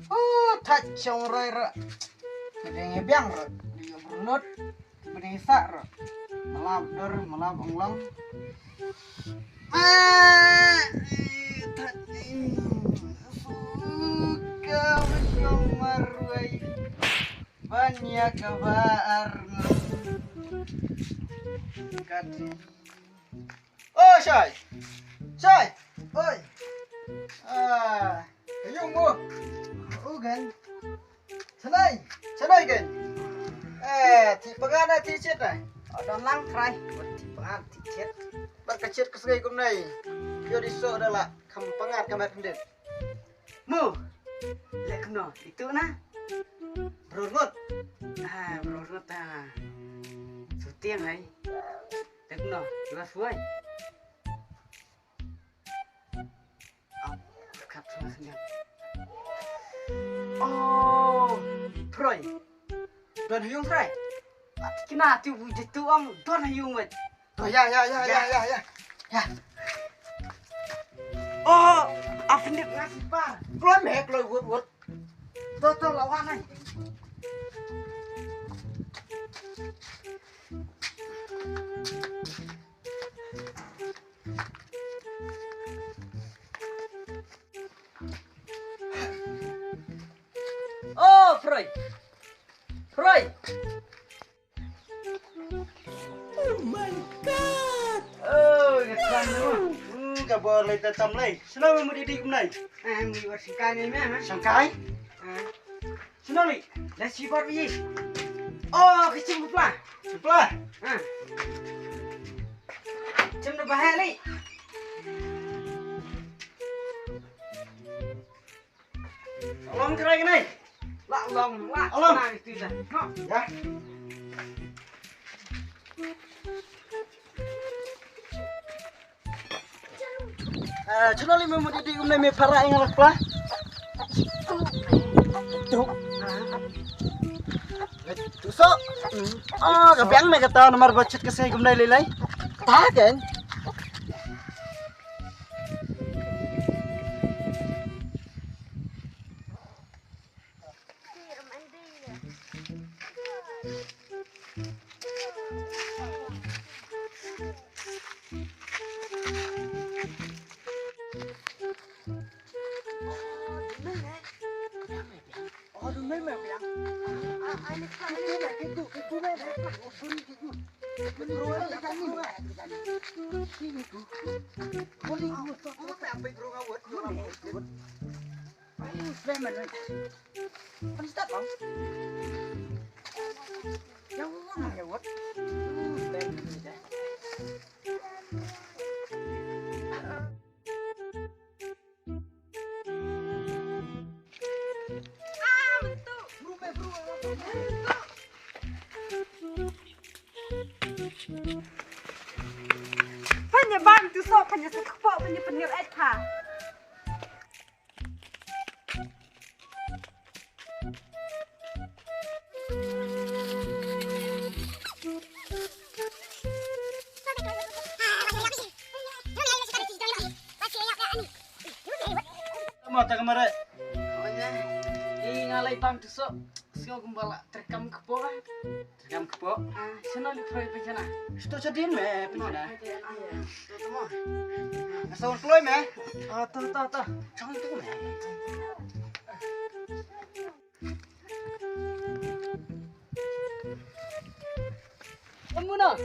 Oh, tachong rai. Kedenge biang ro. Dia berunut. Kedenge sak ro. Malam onglang. Suka marwai. Banyak kabar. Kati. Oh, Syai. Oi. Ayung mo. Gan. Sanay gan. Ti pagana ti chet ai. Ada lang try. Ti pangat ti chet. Bak kecet kesegai kum nai. Yo diso adalah kam pangat kamar kendet. Mu. Lek no, itu nah. Berurut. Berurut Sutiang ai. Lek no, jelas suai. Dekat sama senyap. Oh, Troy. Don Hyung Troy. Kena tu wujud tuang Don Hyung wet. Oh ya. Oh, afnit ngasih pa. Kloy wut. Tuh lawan ai. Oh, Freud. Oh my god. Oh, kan lu. Gak boleh tetam lagi. Senang mau didik kumnai. Mau bersihkan ini mah. Sangkai? Senang ni. Dah sifar biji. Oh, kecil pula. Cem dah bahaya ni. Long kerai ni. Long. Nah, itu dah. No. Ya. Cuma lima mau didik kumnai me para ingat pula. Tu so. Kebiang me kata nomor budget ke saya kumnai lelai. Tak kan? Bang tu sok punya sekepok punya penir eta. Mata kemarin. Ngalai bang tu sok. Sio gembala terekam kepo. Sana lu proyek bencana. Sto jadiin me bencana. Asal keluar me. Tuh. Jangan tu me. Kamu nak?